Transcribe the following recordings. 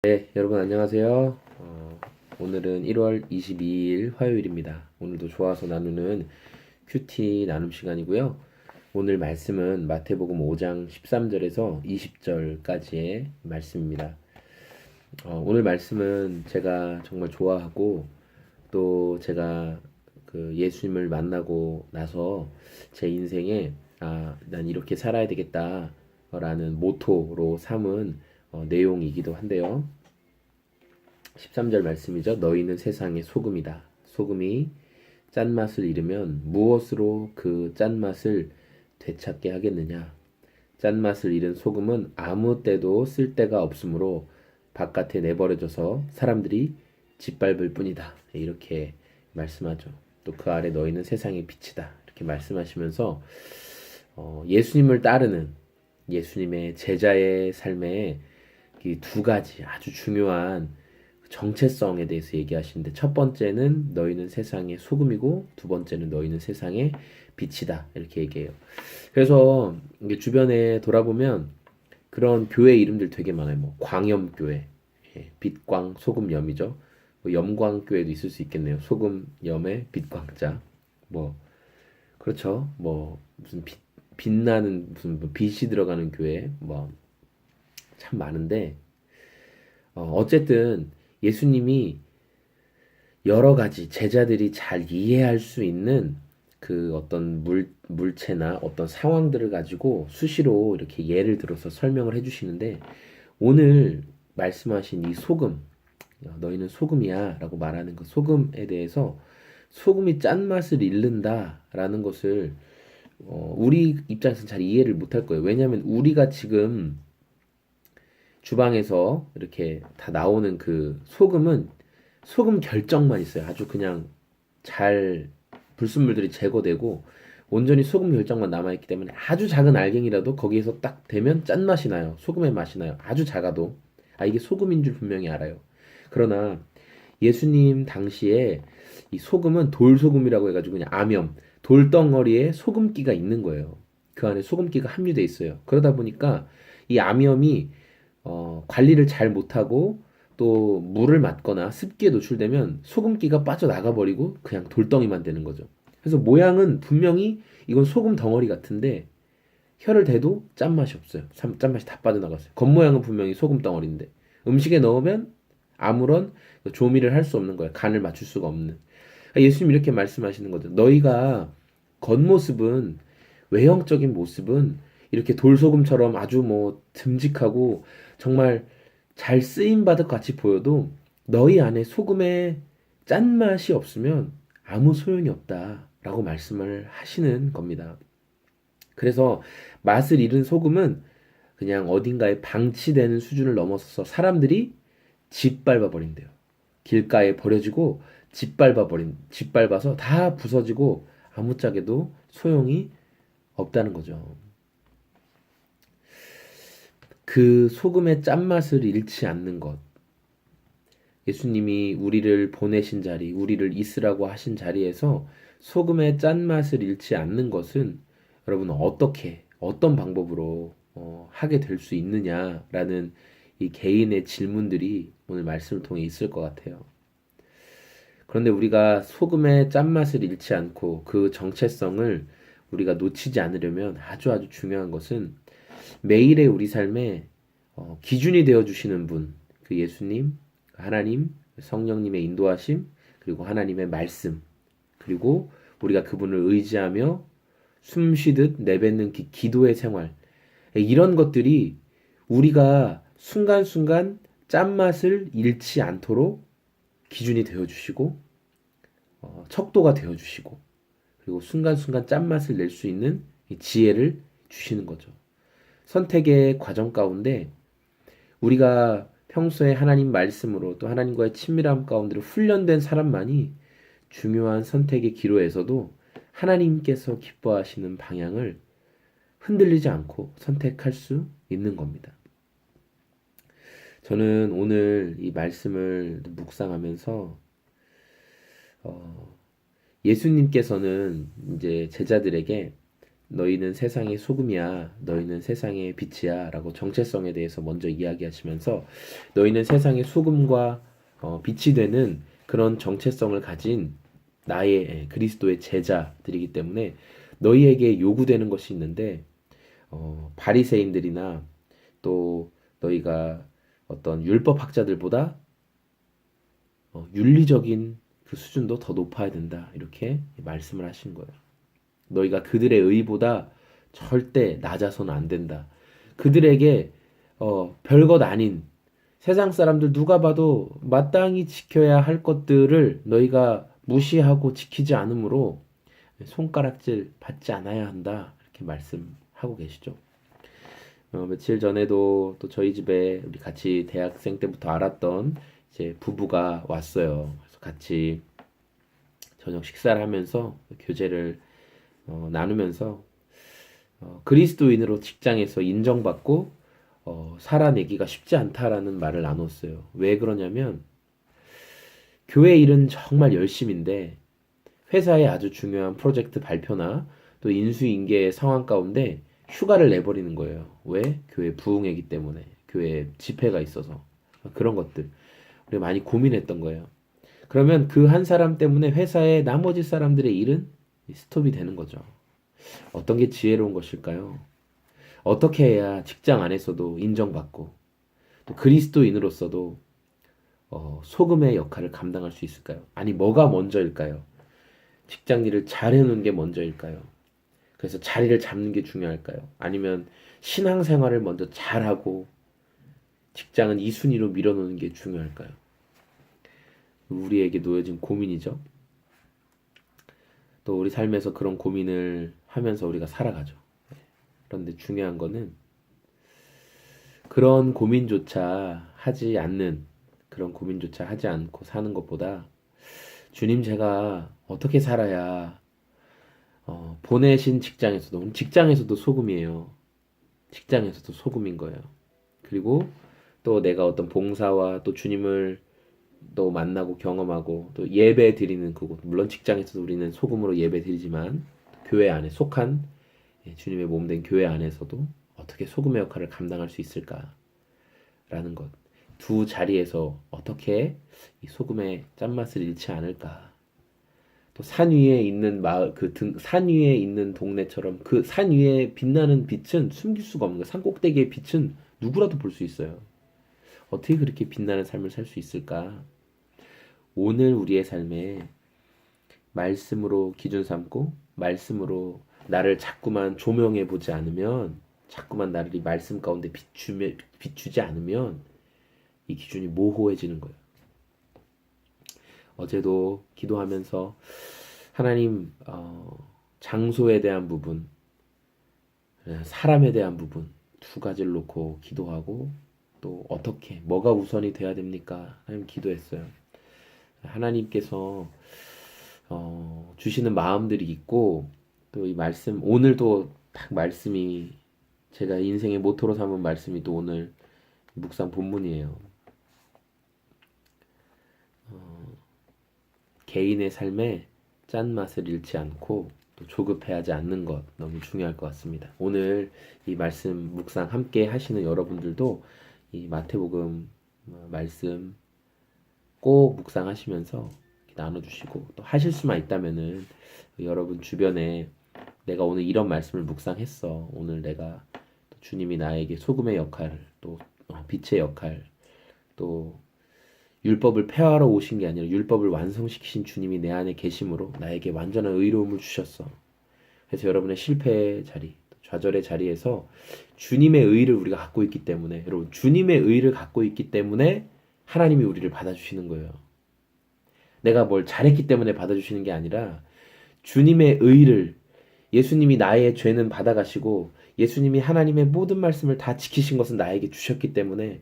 네, 여러분 안녕하세요. 오늘은 1월 22일 화요일입니다. 오늘도 좋아서 나누는 큐티 나눔 시간이고요. 오늘 말씀은 마태복음 5장 13절에서 20절까지의 말씀입니다. 오늘 말씀은 제가 정말 좋아하고 또 제가 그 예수님을 만나고 나서 제 인생에 난 이렇게 살아야 되겠다라는 모토로 삼은 내용이기도 한데요. 13절 말씀이죠. 너희는 세상의 소금이다. 소금이 짠맛을 잃으면 무엇으로 그 짠맛을 되찾게 하겠느냐? 짠맛을 잃은 소금은 아무 때도 쓸 데가 없으므로 바깥에 내버려져서 사람들이 짓밟을 뿐이다. 이렇게 말씀하죠. 또 그 아래 너희는 세상의 빛이다. 이렇게 말씀하시면서 예수님을 따르는 예수님의 제자의 삶에 이 두 가지 아주 중요한 정체성에 대해서 얘기하시는데, 첫 번째는 너희는 세상의 소금이고 두 번째는 너희는 세상의 빛이다, 이렇게 얘기해요. 그래서 이게 주변에 돌아보면 그런 교회 이름들 되게 많아요. 뭐 광염교회, 빛광 소금염이죠. 뭐 염광교회도 있을 수 있겠네요. 소금염에 빛광자. 뭐 그렇죠. 뭐 무슨 빛나는 무슨 뭐 빛이 들어가는 교회 뭐 참 많은데, 어쨌든 예수님이 여러 가지 제자들이 잘 이해할 수 있는 그 어떤 물체나 어떤 상황들을 가지고 수시로 이렇게 예를 들어서 설명을 해주시는데, 오늘 말씀하신 이 소금, 너희는 소금이야 라고 말하는 그 소금에 대해서 소금이 짠맛을 잃는다라는 것을 우리 입장에서는 잘 이해를 못할 거예요. 왜냐하면 우리가 지금 주방에서 이렇게 다 나오는 그 소금은 소금 결정만 있어요. 아주 그냥 잘 불순물들이 제거되고 온전히 소금 결정만 남아있기 때문에 아주 작은 알갱이라도 거기에서 딱 대면 짠맛이 나요. 소금의 맛이 나요. 아주 작아도. 이게 소금인 줄 분명히 알아요. 그러나 예수님 당시에 이 소금은 돌소금이라고 해가지고 그냥 암염, 돌덩어리에 소금기가 있는 거예요. 그 안에 소금기가 함유돼 있어요. 그러다 보니까 이 암염이 관리를 잘 못하고 또 물을 맞거나 습기에 노출되면 소금기가 빠져나가 버리고 그냥 돌덩이만 되는 거죠. 그래서 모양은 분명히 이건 소금 덩어리 같은데 혀를 대도 짠맛이 없어요. 짠맛이 다 빠져나갔어요. 겉모양은 분명히 소금 덩어리인데 음식에 넣으면 아무런 조미를 할 수 없는 거예요. 간을 맞출 수가 없는. 예수님 이렇게 말씀하시는 거죠. 너희가 겉모습은, 외형적인 모습은 이렇게 돌소금처럼 아주 뭐 듬직하고 정말 잘 쓰임 받을 같이 보여도 너희 안에 소금의 짠맛이 없으면 아무 소용이 없다라고 말씀을 하시는 겁니다. 그래서 맛을 잃은 소금은 그냥 어딘가에 방치되는 수준을 넘어서서 사람들이 짓밟아 버린대요. 길가에 버려지고 짓밟아서 다 부서지고 아무짝에도 소용이 없다는 거죠. 그 소금의 짠맛을 잃지 않는 것. 예수님이 우리를 보내신 자리, 우리를 있으라고 하신 자리에서 소금의 짠맛을 잃지 않는 것은 여러분 어떤 방법으로 하게 될 수 있느냐라는 이 개인의 질문들이 오늘 말씀을 통해 있을 것 같아요. 그런데 우리가 소금의 짠맛을 잃지 않고 그 정체성을 우리가 놓치지 않으려면 아주 중요한 것은 매일의 우리 삶에 기준이 되어 주시는 분, 그 예수님, 하나님, 성령님의 인도하심, 그리고 하나님의 말씀, 그리고 우리가 그분을 의지하며 숨 쉬듯 내뱉는 기도의 생활, 이런 것들이 우리가 순간순간 짠맛을 잃지 않도록 기준이 되어 주시고 척도가 되어 주시고, 그리고 순간순간 짠맛을 낼 수 있는 이 지혜를 주시는 거죠. 선택의 과정 가운데 우리가 평소에 하나님 말씀으로 또 하나님과의 친밀함 가운데로 훈련된 사람만이 중요한 선택의 기로에서도 하나님께서 기뻐하시는 방향을 흔들리지 않고 선택할 수 있는 겁니다. 저는 오늘 이 말씀을 묵상하면서 예수님께서는 이제 제자들에게 너희는 세상의 소금이야, 너희는 세상의 빛이야 라고 정체성에 대해서 먼저 이야기하시면서 너희는 세상의 소금과 빛이 되는 그런 정체성을 가진 나의 그리스도의 제자들이기 때문에 너희에게 요구되는 것이 있는데 바리새인들이나 또 너희가 어떤 율법 학자들보다 윤리적인 그 수준도 더 높아야 된다 이렇게 말씀을 하신 거예요. 너희가 그들의 의보다 절대 낮아서는 안 된다. 그들에게 별것 아닌 세상 사람들 누가 봐도 마땅히 지켜야 할 것들을 너희가 무시하고 지키지 않으므로 손가락질 받지 않아야 한다. 이렇게 말씀하고 계시죠. 며칠 전에도 또 저희 집에 우리 같이 대학생 때부터 알았던 이제 부부가 왔어요. 그래서 같이 저녁 식사를 하면서 교제를 나누면서 그리스도인으로 직장에서 인정받고 살아내기가 쉽지 않다라는 말을 나눴어요. 왜 그러냐면 교회 일은 정말 열심인데 회사의 아주 중요한 프로젝트 발표나 또 인수인계 상황 가운데 휴가를 내버리는 거예요. 왜? 교회 부흥회기 때문에. 교회 집회가 있어서. 그런 것들. 우리가 많이 고민했던 거예요. 그러면 그 한 사람 때문에 회사의 나머지 사람들의 일은 스톱이 되는 거죠. 어떤 게 지혜로운 것일까요? 어떻게 해야 직장 안에서도 인정받고 또 그리스도인으로서도 소금의 역할을 감당할 수 있을까요? 아니 뭐가 먼저일까요? 직장 일을 잘 해놓는 게 먼저일까요? 그래서 자리를 잡는 게 중요할까요? 아니면 신앙생활을 먼저 잘하고 직장은 2순위로 밀어놓는 게 중요할까요? 우리에게 놓여진 고민이죠. 또 우리 삶에서 그런 고민을 하면서 우리가 살아가죠. 그런데 중요한 거는 그런 고민조차 하지 않는 그런 고민조차 하지 않고 사는 것보다 주님 제가 어떻게 살아야 보내신 직장에서도 직장에서도 소금이에요. 직장에서도 소금인 거예요. 그리고 또 내가 어떤 봉사와 또 주님을 또 만나고 경험하고 또 예배 드리는 그곳 물론 직장에서도 우리는 소금으로 예배 드리지만 교회 안에 속한 주님의 몸된 교회 안에서도 어떻게 소금의 역할을 감당할 수 있을까라는 것. 두 자리에서 어떻게 이 소금의 짠맛을 잃지 않을까. 또 산 위에 있는 마을 산 위에 있는 동네처럼 그 산 위에 빛나는 빛은 숨길 수가 없는 거예요. 산 꼭대기의 빛은 누구라도 볼 수 있어요. 어떻게 그렇게 빛나는 삶을 살 수 있을까? 오늘 우리의 삶에 말씀으로 기준 삼고 말씀으로 나를 자꾸만 조명해 보지 않으면 자꾸만 나를 이 말씀 가운데 비추지 않으면 이 기준이 모호해지는 거예요. 어제도 기도하면서 하나님 장소에 대한 부분, 사람에 대한 부분 두 가지를 놓고 기도하고 또 어떻게 뭐가 우선이 돼야 됩니까? 하나님 기도했어요. 하나님께서 주시는 마음들이 있고 또 이 말씀 오늘도 딱 말씀이 제가 인생의 모토로 삼은 말씀이 또 오늘 묵상 본문이에요. 개인의 삶에 짠맛을 잃지 않고 또 조급해하지 않는 것 너무 중요할 것 같습니다. 오늘 이 말씀 묵상 함께 하시는 여러분들도 이 마태복음 말씀 꼭 묵상하시면서 나눠주시고 또 하실 수만 있다면은 여러분 주변에 내가 오늘 이런 말씀을 묵상했어. 오늘 내가 주님이 나에게 소금의 역할, 또 빛의 역할, 또 율법을 폐하러 오신 게 아니라 율법을 완성시키신 주님이 내 안에 계심으로 나에게 완전한 의로움을 주셨어. 그래서 여러분의 실패의 자리, 좌절의 자리에서 주님의 의를 우리가 갖고 있기 때문에 여러분 주님의 의를 갖고 있기 때문에 하나님이 우리를 받아주시는 거예요. 내가 뭘 잘했기 때문에 받아주시는 게 아니라 주님의 의를 예수님이 나의 죄는 받아가시고 예수님이 하나님의 모든 말씀을 다 지키신 것은 나에게 주셨기 때문에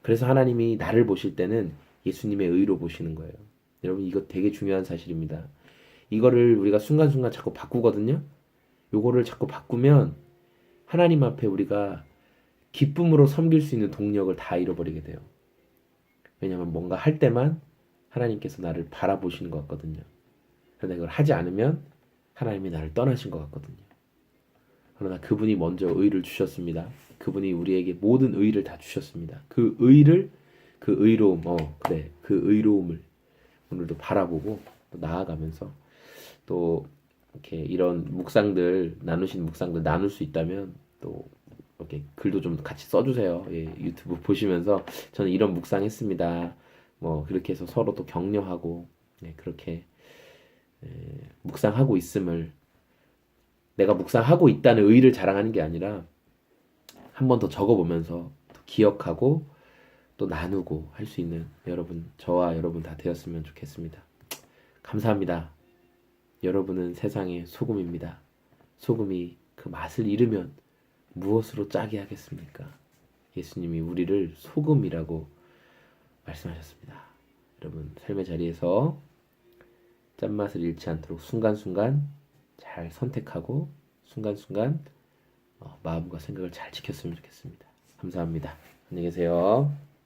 그래서 하나님이 나를 보실 때는 예수님의 의로 보시는 거예요. 여러분 이거 되게 중요한 사실입니다. 이거를 우리가 순간순간 자꾸 바꾸거든요. 요거를 자꾸 바꾸면 하나님 앞에 우리가 기쁨으로 섬길 수 있는 동력을 다 잃어버리게 돼요. 왜냐하면 뭔가 할 때만 하나님께서 나를 바라보시는 것 같거든요. 그런데 이걸 하지 않으면 하나님이 나를 떠나신 것 같거든요. 그러나 그분이 먼저 의를 주셨습니다. 그분이 우리에게 모든 의를 다 주셨습니다. 그 의를, 그 의로움, 그래, 그 의로움을 오늘도 바라보고 또 나아가면서 또 이렇게 이런 묵상들 나누신 묵상들 나눌 수 있다면 또 이렇게 글도 좀 같이 써주세요. 예, 유튜브 보시면서 저는 이런 묵상했습니다. 뭐 그렇게 해서 서로 또 격려하고 그렇게 묵상하고 있음을 내가 묵상하고 있다는 의의를 자랑하는 게 아니라 한 번 더 적어보면서 또 기억하고 또 나누고 할 수 있는 여러분, 저와 여러분 다 되었으면 좋겠습니다. 감사합니다. 여러분은 세상의 소금입니다. 소금이 그 맛을 잃으면 무엇으로 짜게 하겠습니까? 예수님이 우리를 소금이라고 말씀하셨습니다. 여러분, 삶의 자리에서 짠맛을 잃지 않도록 순간순간 잘 선택하고 순간순간 마음과 생각을 잘 지켰으면 좋겠습니다. 감사합니다. 안녕히 계세요.